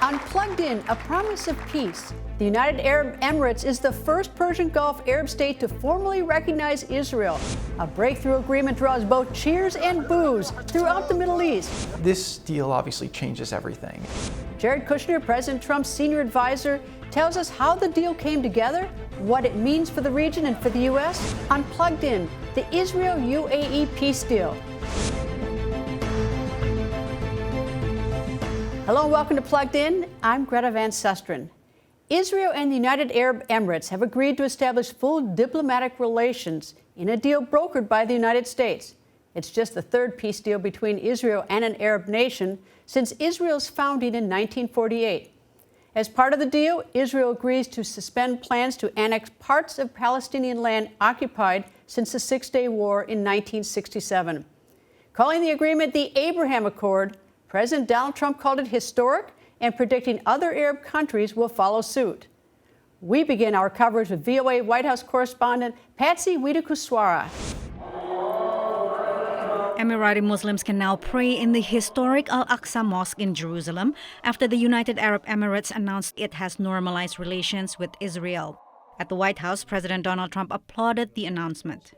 On Plugged In, a promise of peace, the United Arab Emirates is the first Persian Gulf Arab state to formally recognize Israel. A breakthrough agreement draws both cheers and boos throughout the Middle East. This deal obviously changes everything. Jared Kushner, President Trump's senior advisor, tells us how the deal came together, what it means for the region and for the U.S. On Plugged In, the Israel-UAE Peace Deal. Hello and welcome to Plugged In. I'm Greta Van Susteren. Israel and the United Arab Emirates have agreed to establish full diplomatic relations in a deal brokered by the United States. It's just the third peace deal between Israel and an Arab nation since Israel's founding in 1948. As part of the deal, Israel agrees to suspend plans to annex parts of Palestinian land occupied since the Six-Day War in 1967. Calling the agreement the Abraham Accord, President Donald Trump called it historic and predicting other Arab countries will follow suit. We begin our coverage with VOA White House correspondent Patsy Widakuswara. Emirati Muslims can now pray in the historic Al-Aqsa Mosque in Jerusalem after the United Arab Emirates announced it has normalized relations with Israel. At the White House, President Donald Trump applauded the announcement.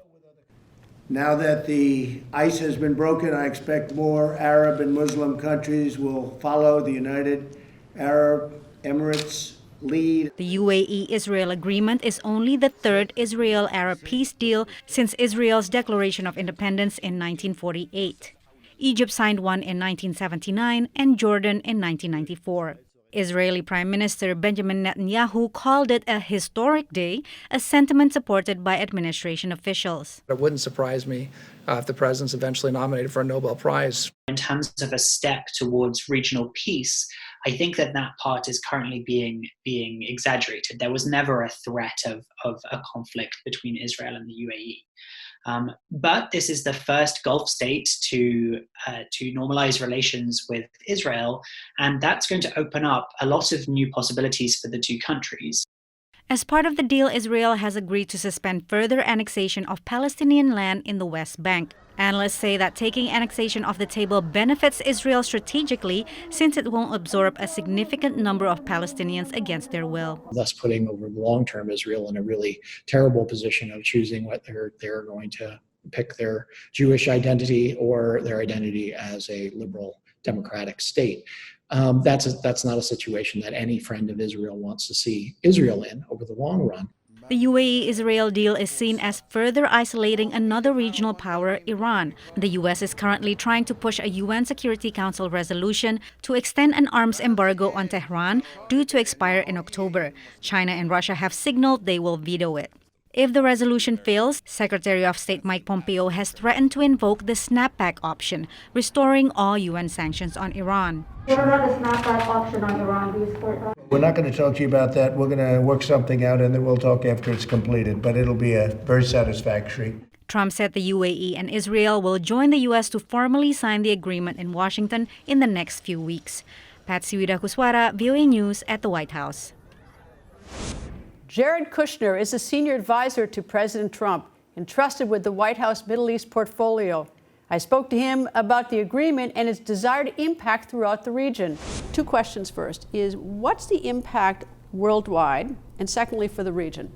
Now that the ice has been broken, I expect more Arab and Muslim countries will follow the United Arab Emirates lead. The UAE-Israel agreement is only the third Israel-Arab peace deal since Israel's declaration of independence in 1948. Egypt signed one in 1979 and Jordan in 1994. Israeli Prime Minister Benjamin Netanyahu called it a historic day, a sentiment supported by administration officials. It wouldn't surprise me if the president's eventually nominated for a Nobel Prize. In terms of a step towards regional peace, I think that part is currently being exaggerated. There was never a threat of a conflict between Israel and the UAE. But this is the first Gulf state to normalize relations with Israel, and that's going to open up a lot of new possibilities for the two countries. As part of the deal, Israel has agreed to suspend further annexation of Palestinian land in the West Bank. Analysts say that taking annexation off the table benefits Israel strategically since it won't absorb a significant number of Palestinians against their will. Thus putting over the long term Israel in a really terrible position of choosing whether they're going to pick their Jewish identity or their identity as a liberal democratic state. That's not a situation that any friend of Israel wants to see Israel in over the long run. The UAE-Israel deal is seen as further isolating another regional power, Iran. The U.S. is currently trying to push a UN Security Council resolution to extend an arms embargo on Tehran due to expire in October. China and Russia have signaled they will veto it. If the resolution fails, Secretary of State Mike Pompeo has threatened to invoke the snapback option, restoring all UN sanctions on Iran. What about the snapback option on Iran? Do you support that? We're not going to talk to you about that. We're going to work something out and then we'll talk after it's completed, but it'll be very satisfactory. Trump said the UAE and Israel will join the U.S. to formally sign the agreement in Washington in the next few weeks. Patsy Widakuswara, VOA News at the White House. Jared Kushner is a senior advisor to President Trump, entrusted with the White House Middle East portfolio. I spoke to him about the agreement and its desired impact throughout the region. Two questions first is, what's the impact worldwide? And secondly, for the region?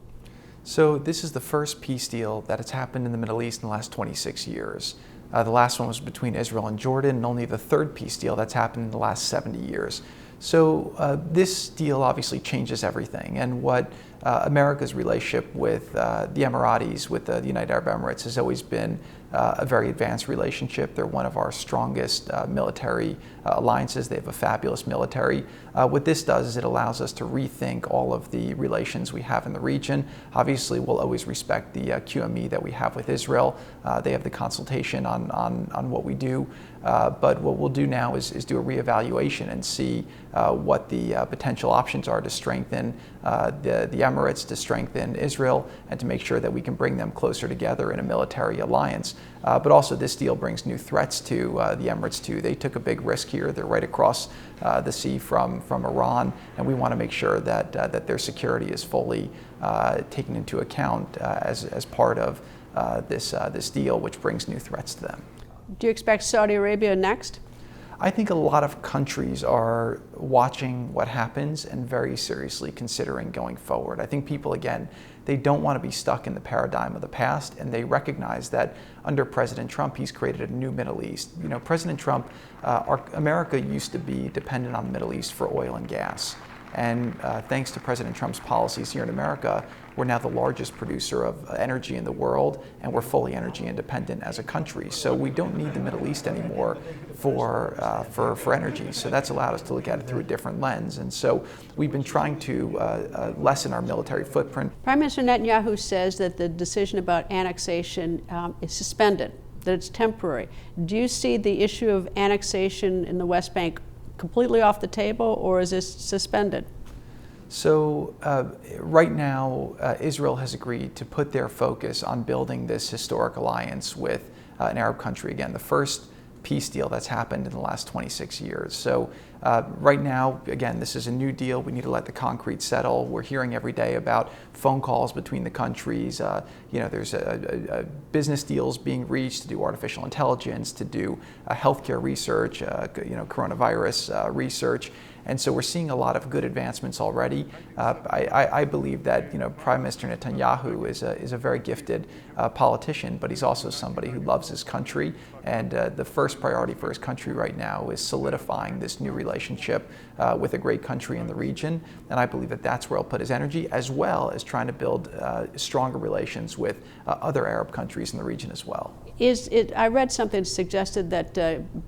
So this is the first peace deal that has happened in the Middle East in the last 26 years. The last one was between Israel and Jordan, and only the third peace deal that's happened in the last 70 years. So this deal obviously changes everything, and what America's relationship with the Emiratis, with the United Arab Emirates, has always been a very advanced relationship. They're one of our strongest military alliances. They have a fabulous military. What this does is it allows us to rethink all of the relations we have in the region. Obviously, we'll always respect the QME that we have with Israel. They have the consultation on what we do. But what we'll do now is do a reevaluation and see what the potential options are to strengthen the Emirates, to strengthen Israel, and to make sure that we can bring them closer together in a military alliance. But also this deal brings new threats to the Emirates too. They took a big risk here. They're right across the sea from Iran, and we want to make sure that their security is fully taken into account as part of this deal, which brings new threats to them. Do you expect Saudi Arabia next? I think a lot of countries are watching what happens and very seriously considering going forward. I think people, again, they don't want to be stuck in the paradigm of the past, and they recognize that under President Trump, he's created a new Middle East. You know, President Trump, America used to be dependent on the Middle East for oil and gas. And thanks to President Trump's policies here in America, we're now the largest producer of energy in the world, and we're fully energy independent as a country. So we don't need the Middle East anymore for energy. So that's allowed us to look at it through a different lens. And so we've been trying to lessen our military footprint. Prime Minister Netanyahu says that the decision about annexation is suspended, that it's temporary. Do you see the issue of annexation in the West Bank completely off the table, or is this suspended? So right now, Israel has agreed to put their focus on building this historic alliance with an Arab country. Again, the first peace deal that's happened in the last 26 years. So right now, again, this is a new deal. We need to let the concrete settle. We're hearing every day about phone calls between the countries. You know, there's business deals being reached to do artificial intelligence, to do healthcare research, you know, coronavirus research. And so we're seeing a lot of good advancements already. I believe that, you know, Prime Minister Netanyahu is a very gifted politician, but he's also somebody who loves his country. And the first priority for his country right now is solidifying this new relationship with a great country in the region. And I believe that that's where he'll put his energy, as well as trying to build stronger relations with other Arab countries in the region as well. I read something suggested that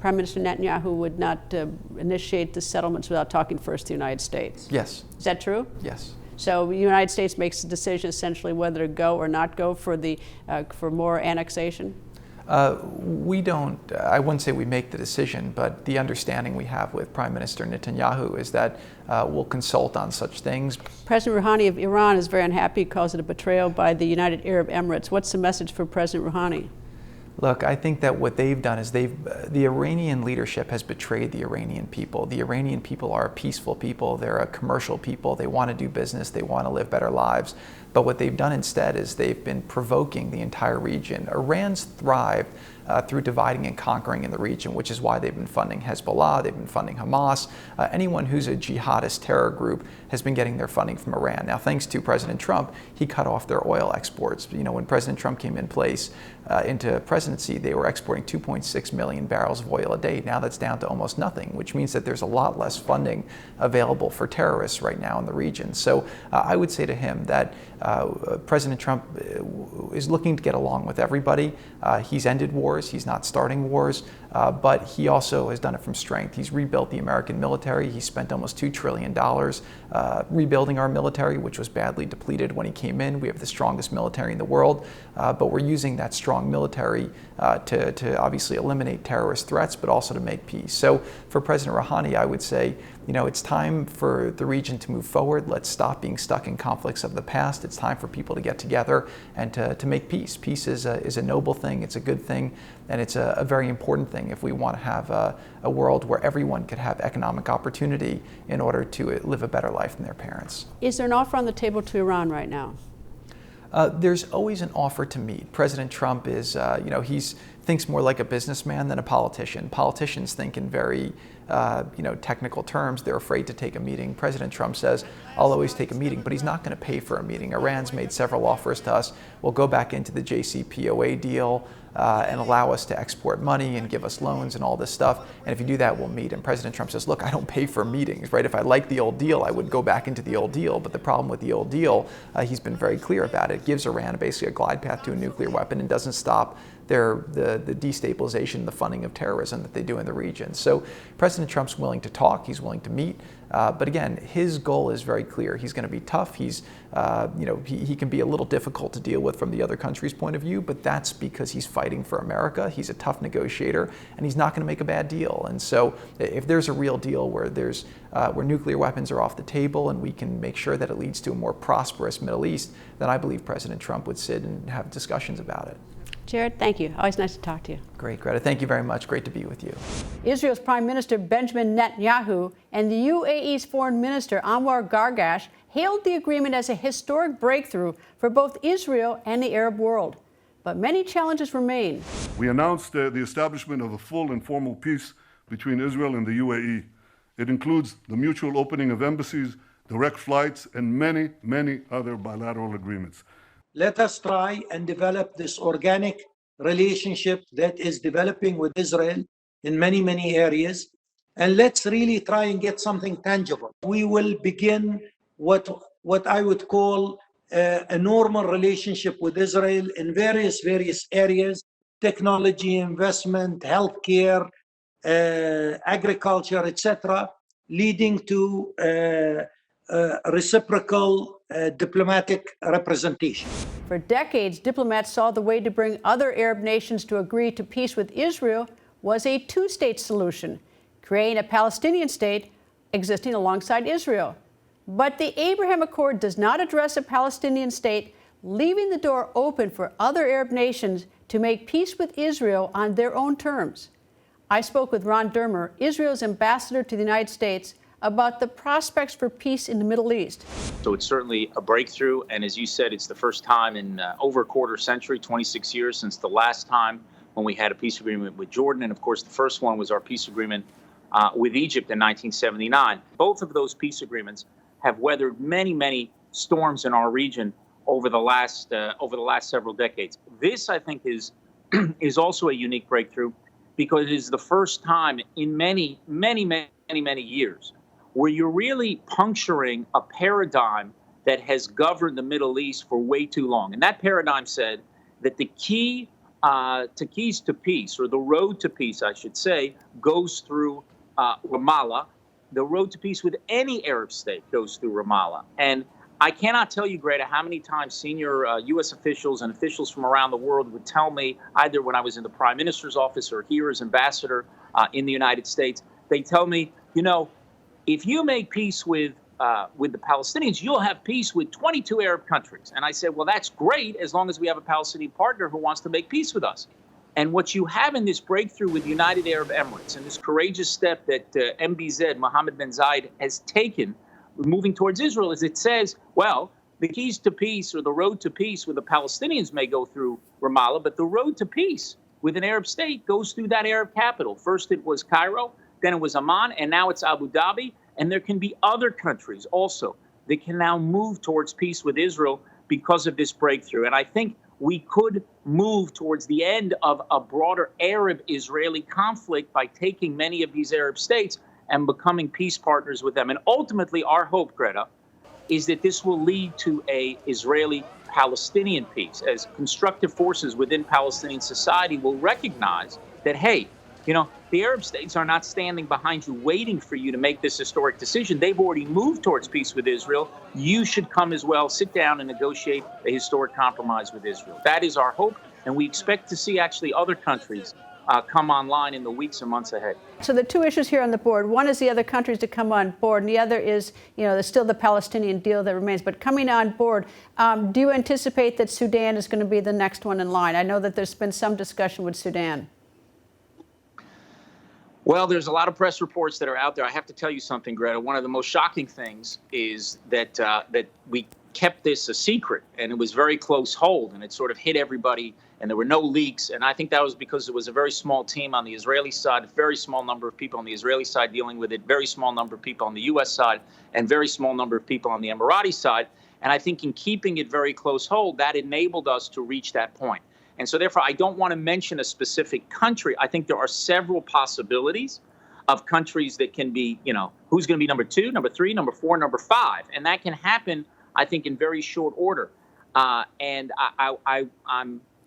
Prime Minister Netanyahu would not initiate the settlements without talking first to the United States. Yes. Is that true? Yes. So the United States makes a decision essentially whether to go or not go for more annexation? We don't, I wouldn't say we make the decision, but the understanding we have with Prime Minister Netanyahu is that we'll consult on such things. President Rouhani of Iran is very unhappy, calls it a betrayal by the United Arab Emirates. What's the message for President Rouhani? Look, I think that what they've done is the Iranian leadership has betrayed the Iranian people. The Iranian people are a peaceful people. They're a commercial people. They want to do business. They want to live better lives. But what they've done instead is they've been provoking the entire region. Iran's thrived through dividing and conquering in the region, which is why they've been funding Hezbollah, they've been funding Hamas. Anyone who's a jihadist terror group has been getting their funding from Iran. Now, thanks to President Trump, he cut off their oil exports. You know, when President Trump came in place into presidency, they were exporting 2.6 million barrels of oil a day. Now that's down to almost nothing, which means that there's a lot less funding available for terrorists right now in the region. So I would say to him that President Trump is looking to get along with everybody. He's ended wars, he's not starting wars, but he also has done it from strength. He's rebuilt the American military. He spent almost $2 trillion rebuilding our military, which was badly depleted when he came in. We have the strongest military in the world, but we're using that strong military to obviously eliminate terrorist threats, but also to make peace. So for President Rouhani, I would say, you know, it's time for the region to move forward. Let's stop being stuck in conflicts of the past. It's time for people to get together and to make peace. Peace is a noble thing, it's a good thing, and it's a very important thing if we want to have a world where everyone could have economic opportunity in order to live a better life than their parents. Is there an offer on the table to Iran right now? There's always an offer to meet. President Trump is, you know, thinks more like a businessman than a politician. Politicians think in very, you know, technical terms. They're afraid to take a meeting. President Trump says, I'll always take a meeting, but he's not going to pay for a meeting. Iran's made several offers to us. We'll go back into the JCPOA deal and allow us to export money and give us loans and all this stuff. And if you do that, we'll meet. And President Trump says, look, I don't pay for meetings, right? If I like the old deal, I would go back into the old deal. But the problem with the old deal, he's been very clear about it. It gives Iran basically a glide path to a nuclear weapon and doesn't stop the destabilization, the funding of terrorism that they do in the region. So President Trump's willing to talk, he's willing to meet, but again, his goal is very clear. He's going to be tough. He's, you know, he can be a little difficult to deal with from the other country's point of view, but that's because he's fighting for America. He's a tough negotiator, and he's not going to make a bad deal. And so, if there's a real deal where where nuclear weapons are off the table, and we can make sure that it leads to a more prosperous Middle East, then I believe President Trump would sit and have discussions about it. Jared, thank you. Always nice to talk to you. Great, Greta. Thank you very much. Great to be with you. Israel's Prime Minister Benjamin Netanyahu and the UAE's Foreign Minister Anwar Gargash hailed the agreement as a historic breakthrough for both Israel and the Arab world. But many challenges remain. We announced the establishment of a full and formal peace between Israel and the UAE. It includes the mutual opening of embassies, direct flights, and many, many other bilateral agreements. Let us try and develop this organic relationship that is developing with Israel in many, many areas. And let's really try and get something tangible. We will begin what I would call a normal relationship with Israel in various areas: technology, investment, healthcare, agriculture, etc., leading to reciprocal diplomatic representation. For decades, diplomats saw the way to bring other Arab nations to agree to peace with Israel was a two-state solution, creating a Palestinian state existing alongside Israel. But the Abraham Accord does not address a Palestinian state, leaving the door open for other Arab nations to make peace with Israel on their own terms. I spoke with Ron Dermer, Israel's ambassador to the United States, about the prospects for peace in the Middle East. So it's certainly a breakthrough, and as you said, it's the first time in over a quarter century, 26 years, since the last time when we had a peace agreement with Jordan. And of course, the first one was our peace agreement with Egypt in 1979. Both of those peace agreements have weathered many, many storms in our region over the last several decades. This, I think, is also a unique breakthrough because it is the first time in many years where you're really puncturing a paradigm that has governed the Middle East for way too long. And that paradigm said that the keys to peace, or the road to peace, I should say, goes through Ramallah. The road to peace with any Arab state goes through Ramallah. And I cannot tell you, Greta, how many times senior U.S. officials and officials from around the world would tell me, either when I was in the Prime Minister's office or here as ambassador in the United States, they tell me, if you make peace with the Palestinians, you'll have peace with 22 Arab countries. And I said, well, that's great as long as we have a Palestinian partner who wants to make peace with us. And what you have in this breakthrough with United Arab Emirates and this courageous step that MBZ, Mohammed bin Zayed, has taken moving towards Israel is it says, well, the keys to peace or the road to peace with the Palestinians may go through Ramallah, but the road to peace with an Arab state goes through that Arab capital. First it was Cairo, then it was Amman, and now it's Abu Dhabi. And there can be other countries also that can now move towards peace with Israel because of this breakthrough. And I think we could move towards the end of a broader Arab-Israeli conflict by taking many of these Arab states and becoming peace partners with them. And ultimately, our hope, Greta, is that this will lead to a Israeli-Palestinian peace, as constructive forces within Palestinian society will recognize that, hey, the Arab states are not standing behind you waiting for you to make this historic decision. They've already moved towards peace with Israel. You should come as well, sit down and negotiate a historic compromise with Israel. That is our hope, and we expect to see actually other countries come online in the weeks and months ahead. So the two issues here on the board, one is the other countries to come on board, and the other is, there's still the Palestinian deal that remains. But coming on board, do you anticipate that Sudan is going to be the next one in line? I know that there's been some discussion with Sudan. Well, there's a lot of press reports that are out there. I have to tell you something, Greta. One of the most shocking things is that that we kept this a secret, and it was very close hold, and it sort of hit everybody, and there were no leaks. And I think that was because it was a very small team on the Israeli side, a very small number of people on the Israeli side dealing with it, very small number of people on the U.S. side, and very small number of people on the Emirati side. And I think in keeping it very close hold, that enabled us to reach that point. And so therefore, I don't want to mention a specific country. I think there are several possibilities of countries that can be, who's going to be number 2, number 3, number 4, number 5. And that can happen, I think, in very short order. And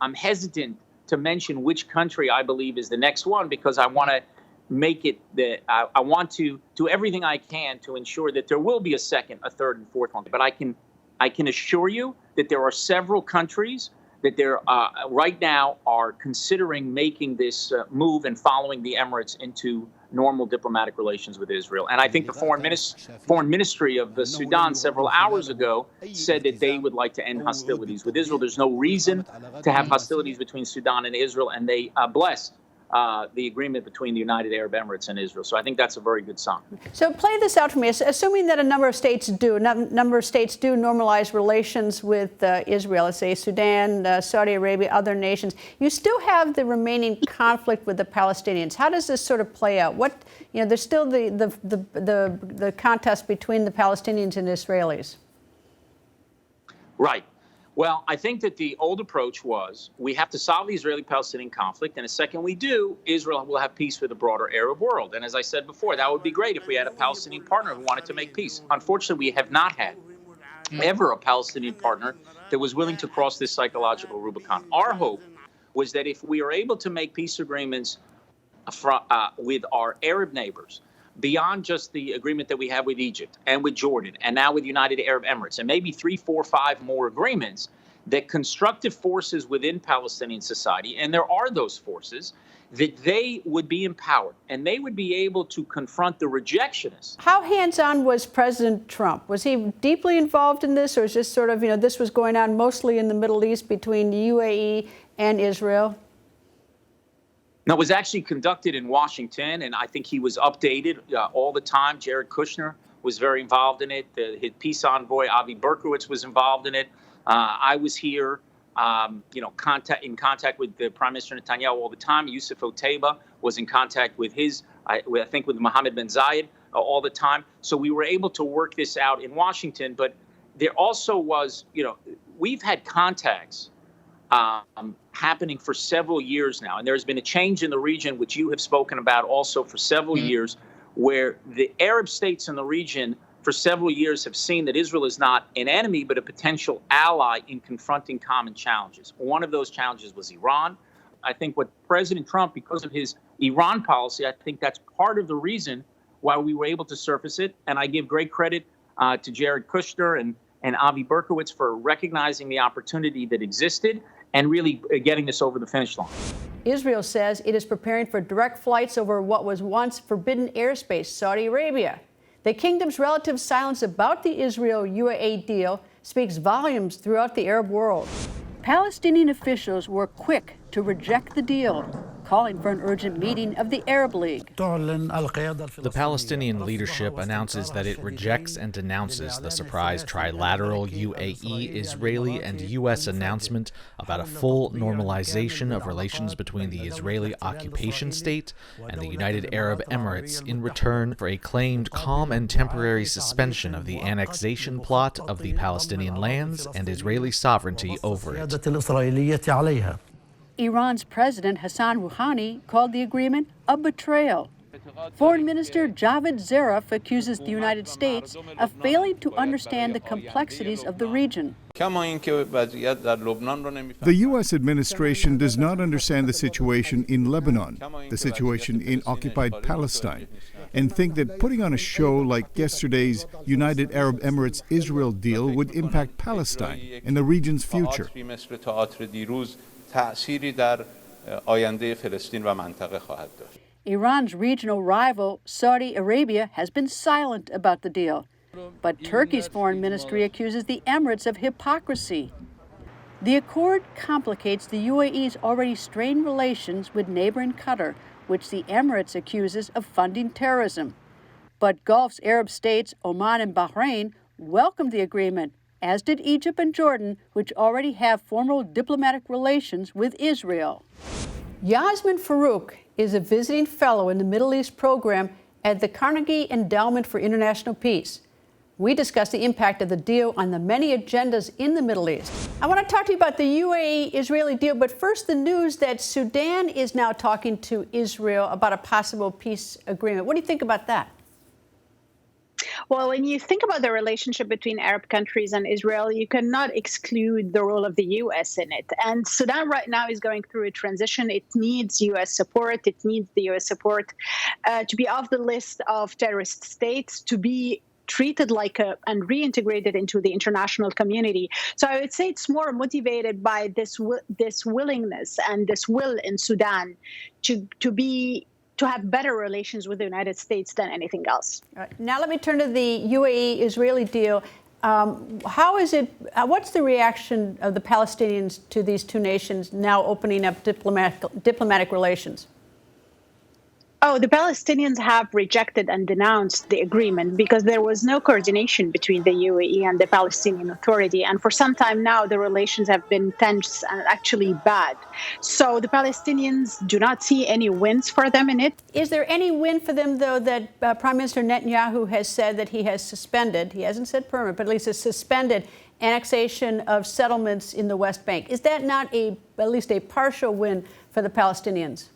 I'm hesitant to mention which country I believe is the next one because I want to make it that I want to do everything I can to ensure that there will be a second, a third, and fourth one. But I can assure you that there are several countries that there right now are considering making this move and following the Emirates into normal diplomatic relations with Israel. And I think the foreign ministry of Sudan several hours ago said that they would like to end hostilities with Israel. There's no reason to have hostilities between Sudan and Israel, and they blessed the agreement between the United Arab Emirates and Israel. So I think that's a very good sign. So play this out for me. Assuming that a number of states do normalize relations with Israel, let's say Sudan, Saudi Arabia, other nations, you still have the remaining conflict with the Palestinians. How does this sort of play out? There's still the contest between the Palestinians and Israelis. Right. Well, I think that the old approach was we have to solve the Israeli-Palestinian conflict, and the second we do, Israel will have peace with the broader Arab world. And as I said before, that would be great if we had a Palestinian partner who wanted to make peace. Unfortunately, we have not had ever a Palestinian partner that was willing to cross this psychological Rubicon. Our hope was that if we are able to make peace agreements with our Arab neighbors, beyond just the agreement that we have with Egypt and with Jordan and now with United Arab Emirates, and maybe 3, 4, 5 more agreements, that constructive forces within Palestinian society, and there are those forces, that they would be empowered and they would be able to confront the rejectionists. How hands-on was President Trump? Was he deeply involved in this, or is this sort of, this was going on mostly in the Middle East between the UAE and Israel? No, it was actually conducted in Washington, and I think he was updated all the time. Jared Kushner was very involved in it. His peace envoy, Avi Berkowitz, was involved in it. I was here, in contact with the Prime Minister Netanyahu all the time. Yusuf Otaiba was in contact with I think with Mohammed bin Zayed all the time. So we were able to work this out in Washington. But there also was, we've had contacts happening for several years now. And there's been a change in the region, which you have spoken about also for several years, where the Arab states in the region for several years have seen that Israel is not an enemy, but a potential ally in confronting common challenges. One of those challenges was Iran. I think what President Trump, because of his Iran policy, I think that's part of the reason why we were able to surface it. And I give great credit to Jared Kushner and Avi Berkowitz for recognizing the opportunity that existed and really getting this over the finish line. Israel says it is preparing for direct flights over what was once forbidden airspace, Saudi Arabia. The kingdom's relative silence about the Israel-UAE deal speaks volumes throughout the Arab world. Palestinian officials were quick to reject the deal, calling for an urgent meeting of the Arab League. The Palestinian leadership announces that it rejects and denounces the surprise trilateral UAE, Israeli, and U.S. announcement about a full normalization of relations between the Israeli occupation state and the United Arab Emirates in return for a claimed calm and temporary suspension of the annexation plot of the Palestinian lands and Israeli sovereignty over it. Iran's President Hassan Rouhani called the agreement a betrayal. Foreign Minister Javed Zarif accuses the United States of failing to understand the complexities of the region. The U.S. administration does not understand the situation in Lebanon, the situation in occupied Palestine, and think that putting on a show like yesterday's United Arab Emirates Israel deal would impact Palestine and the region's future. Iran's regional rival, Saudi Arabia, has been silent about the deal. But Turkey's foreign ministry accuses the Emirates of hypocrisy. The accord complicates the UAE's already strained relations with neighboring Qatar, which the Emirates accuses of funding terrorism. But Gulf's Arab states, Oman and Bahrain, welcomed the agreement, as did Egypt and Jordan, which already have formal diplomatic relations with Israel. Yasmin Farouk is a visiting fellow in the Middle East program at the Carnegie Endowment for International Peace. We discuss the impact of the deal on the many agendas in the Middle East. I want to talk to you about the UAE-Israeli deal, but first the news that Sudan is now talking to Israel about a possible peace agreement. What do you think about that? Well, when you think about the relationship between Arab countries and Israel, you cannot exclude the role of the U.S. in it. And Sudan right now is going through a transition. It needs U.S. support. It needs the U.S. support to be off the list of terrorist states, to be treated like and reintegrated into the international community. So I would say it's more motivated by this willingness and this will in Sudan to have better relations with the United States than anything else. Now let me turn to the UAE-Israeli deal. How is it? What's the reaction of the Palestinians to these two nations now opening up diplomatic relations? Oh, the Palestinians have rejected and denounced the agreement because there was no coordination between the UAE and the Palestinian Authority. And for some time now, the relations have been tense and actually bad. So the Palestinians do not see any wins for them in it. Is there any win for them, though, that Prime Minister Netanyahu has said that he has suspended, he hasn't said permanent, but at least has suspended annexation of settlements in the West Bank? Is that not at least a partial win for the Palestinians?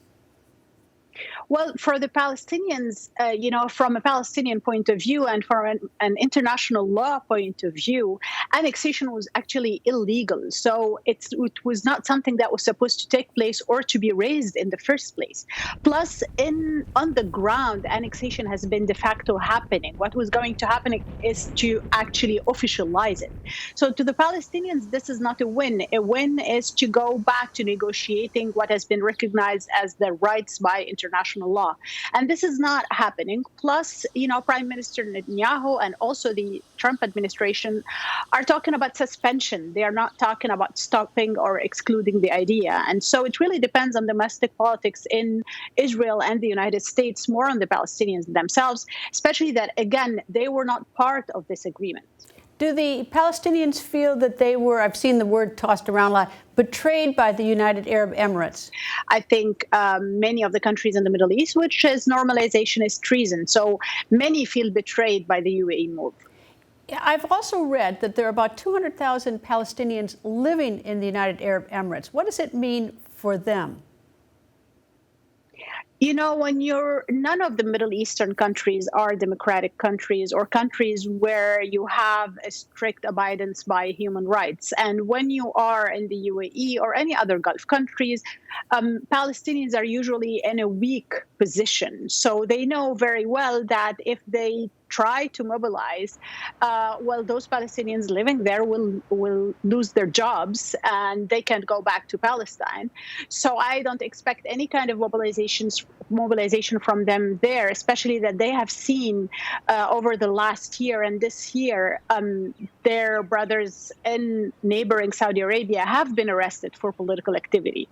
Well, for the Palestinians, from a Palestinian point of view and from an international law point of view, annexation was actually illegal. So it was not something that was supposed to take place or to be raised in the first place. Plus, on the ground, annexation has been de facto happening. What was going to happen is to actually officialize it. So to the Palestinians, this is not a win. A win is to go back to negotiating what has been recognized as their rights by international law. And this is not happening. Plus, Prime Minister Netanyahu and also the Trump administration are talking about suspension. They are not talking about stopping or excluding the idea. And so it really depends on domestic politics in Israel and the United States, more on the Palestinians themselves, especially that, again, they were not part of this agreement. Do the Palestinians feel that they were, I've seen the word tossed around a lot, betrayed by the United Arab Emirates? I think many of the countries in the Middle East, which is normalization is treason. So many feel betrayed by the UAE move. I've also read that there are about 200,000 Palestinians living in the United Arab Emirates. What does it mean for them? When none of the Middle Eastern countries are democratic countries or countries where you have a strict abidance by human rights. And when you are in the UAE or any other Gulf countries, Palestinians are usually in a weak position. So they know very well that if they try to mobilize, those Palestinians living there will lose their jobs and they can't go back to Palestine. So I don't expect any kind of mobilization from them there, especially that they have seen over the last year and this year, their brothers in neighboring Saudi Arabia have been arrested for political activity.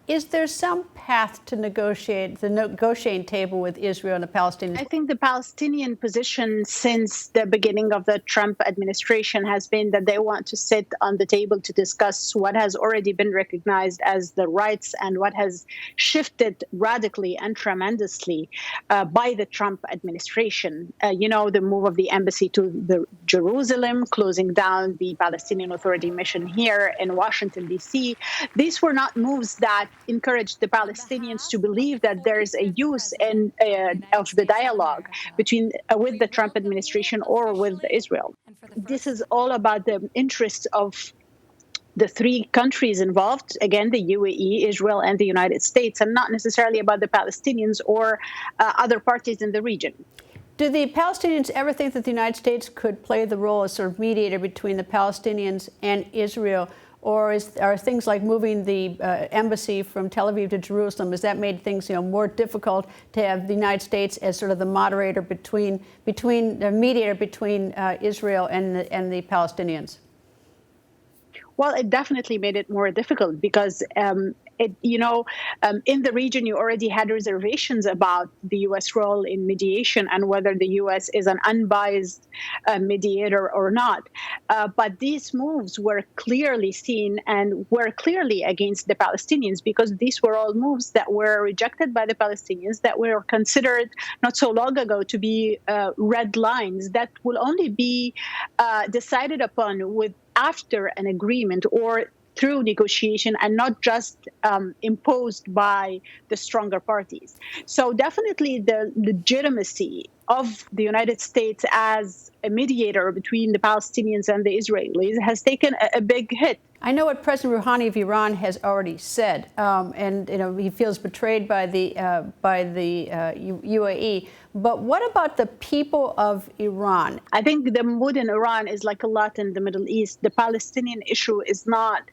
Is there some path to negotiate the negotiating table with Israel and the Palestinians? I think the Palestinian position since the beginning of the Trump administration has been that they want to sit on the table to discuss what has already been recognized as the rights and what has shifted radically and tremendously by the Trump administration. The move of the embassy to Jerusalem, closing down the Palestinian Authority mission here in Washington, D.C. These were not moves that encouraged the Palestinians to believe that there is a use of the dialogue with the Trump administration or with Israel. This is all about the interests of the three countries involved, again, the UAE, Israel, and the United States, and not necessarily about the Palestinians or other parties in the region. Do the Palestinians ever think that the United States could play the role as sort of mediator between the Palestinians and Israel? Or are things like moving the embassy from Tel Aviv to Jerusalem, has that made things more difficult to have the United States as sort of the moderator between the mediator between Israel and the Palestinians? Well, it definitely made it more difficult because in the region, you already had reservations about the U.S. role in mediation and whether the U.S. is an unbiased mediator or not. But these moves were clearly seen and were clearly against the Palestinians because these were all moves that were rejected by the Palestinians that were considered not so long ago to be red lines that will only be decided upon after an agreement or through negotiation and not just imposed by the stronger parties. So definitely the legitimacy of the United States as a mediator between the Palestinians and the Israelis has taken a big hit. I know what President Rouhani of Iran has already said, and he feels betrayed by the UAE. But what about the people of Iran? I think the mood in Iran is like a lot in the Middle East. The Palestinian issue is not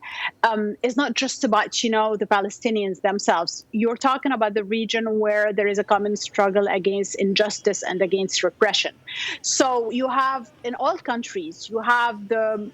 just about the Palestinians themselves. You're talking about the region where there is a common struggle against injustice and against repression. So you have in all countries, you have the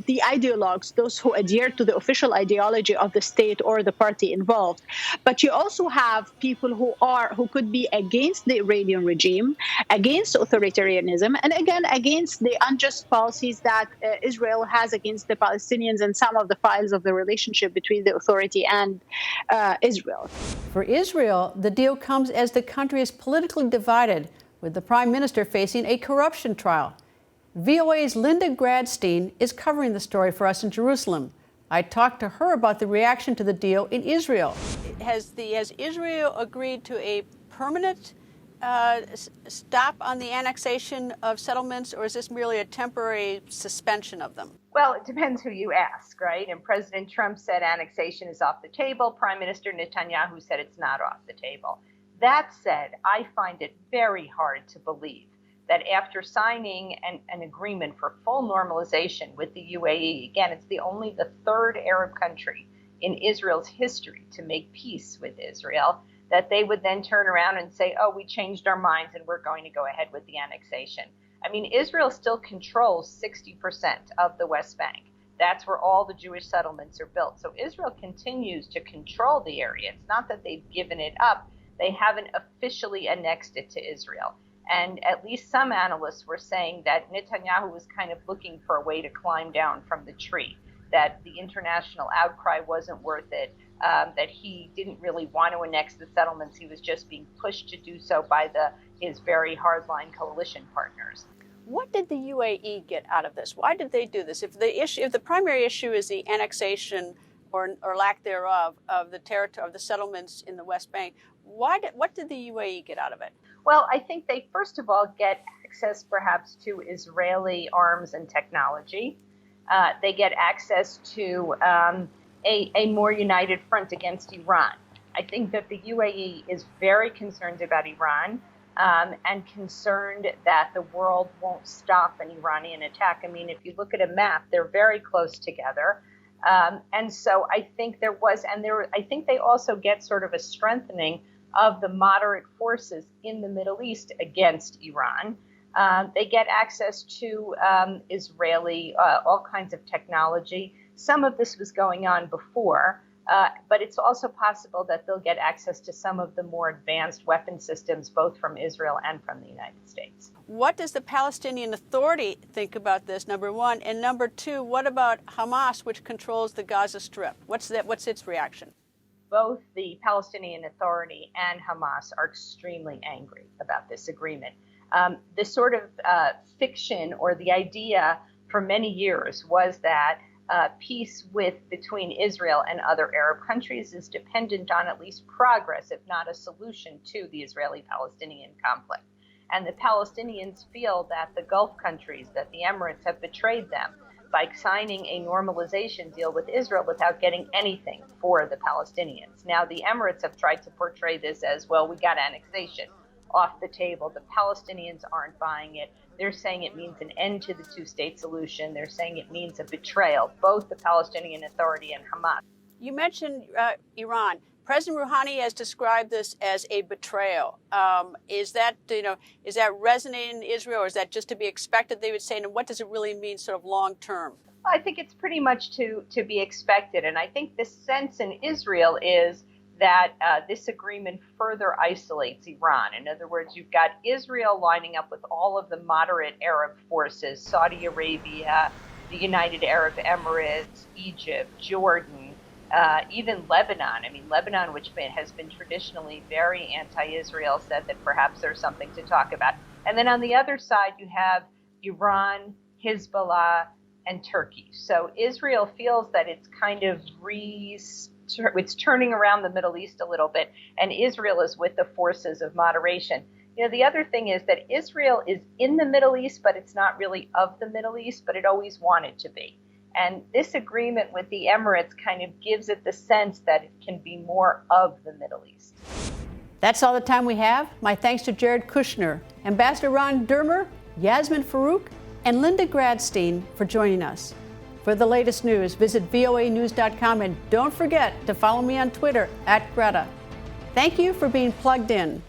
the ideologues, those who adhere to the official ideology of the state or the party involved. But you also have people who could be against the Iranian regime, against authoritarianism, and again against the unjust policies that Israel has against the Palestinians and some of the files of the relationship between the authority and Israel. For Israel, the deal comes as the country is politically divided, with the prime minister facing a corruption trial. VOA's Linda Gradstein is covering the story for us in Jerusalem. I talked to her about the reaction to the deal in Israel. Has Israel agreed to a permanent stop on the annexation of settlements, or is this merely a temporary suspension of them? Well, it depends who you ask, right? And President Trump said annexation is off the table. Prime Minister Netanyahu said it's not off the table. That said, I find it very hard to believe that after signing an agreement for full normalization with the UAE, again, it's only the third Arab country in Israel's history to make peace with Israel, that they would then turn around and say, oh, we changed our minds and we're going to go ahead with the annexation. I mean, Israel still controls 60% of the West Bank. That's where all the Jewish settlements are built. So Israel continues to control the area. It's not that they've given it up. They haven't officially annexed it to Israel. And at least some analysts were saying that Netanyahu was kind of looking for a way to climb down from the tree, that the international outcry wasn't worth it, that he didn't really want to annex the settlements. He was just being pushed to do so by his very hardline coalition partners. What did the UAE get out of this? Why did they do this? If the primary issue is the annexation or lack thereof of the territory of the settlements in the West Bank, what did the UAE get out of it? Well, I think they first of all get access perhaps to Israeli arms and technology. They get access to a more united front against Iran. I think that the UAE is very concerned about Iran and concerned that the world won't stop an Iranian attack. I mean, if you look at a map, they're very close together. And so I think I think they also get sort of a strengthening of the moderate forces in the Middle East against Iran. They get access to Israeli, all kinds of technology. Some of this was going on before, but it's also possible that they'll get access to some of the more advanced weapon systems, both from Israel and from the United States. What does the Palestinian Authority think about this, number one? And number two, what about Hamas, which controls the Gaza Strip? What's its reaction? Both the Palestinian Authority and Hamas are extremely angry about this agreement. This sort of fiction or the idea for many years was that peace between Israel and other Arab countries is dependent on at least progress, if not a solution to the Israeli-Palestinian conflict. And the Palestinians feel that the Gulf countries, that the Emirates have betrayed them by signing a normalization deal with Israel without getting anything for the Palestinians. Now, the Emirates have tried to portray this as, well, we got annexation off the table. The Palestinians aren't buying it. They're saying it means an end to the two-state solution. They're saying it means a betrayal, both the Palestinian Authority and Hamas. You mentioned Iran. President Rouhani has described this as a betrayal. Is that resonating in Israel, or is that just to be expected, they would say, and what does it really mean sort of long term? I think it's pretty much to be expected. And I think the sense in Israel is that this agreement further isolates Iran. In other words, you've got Israel lining up with all of the moderate Arab forces, Saudi Arabia, the United Arab Emirates, Egypt, Jordan, even Lebanon. I mean, Lebanon, which has been traditionally very anti-Israel, said that perhaps there's something to talk about. And then on the other side, you have Iran, Hezbollah, and Turkey. So Israel feels that it's kind of it's turning around the Middle East a little bit, and Israel is with the forces of moderation. You know, the other thing is that Israel is in the Middle East, but it's not really of the Middle East, but it always wanted to be. And this agreement with the Emirates kind of gives it the sense that it can be more of the Middle East. That's all the time we have. My thanks to Jared Kushner, Ambassador Ron Dermer, Yasmin Farouk, and Linda Gradstein for joining us. For the latest news, visit voanews.com, and don't forget to follow me on Twitter @Greta. Thank you for being plugged in.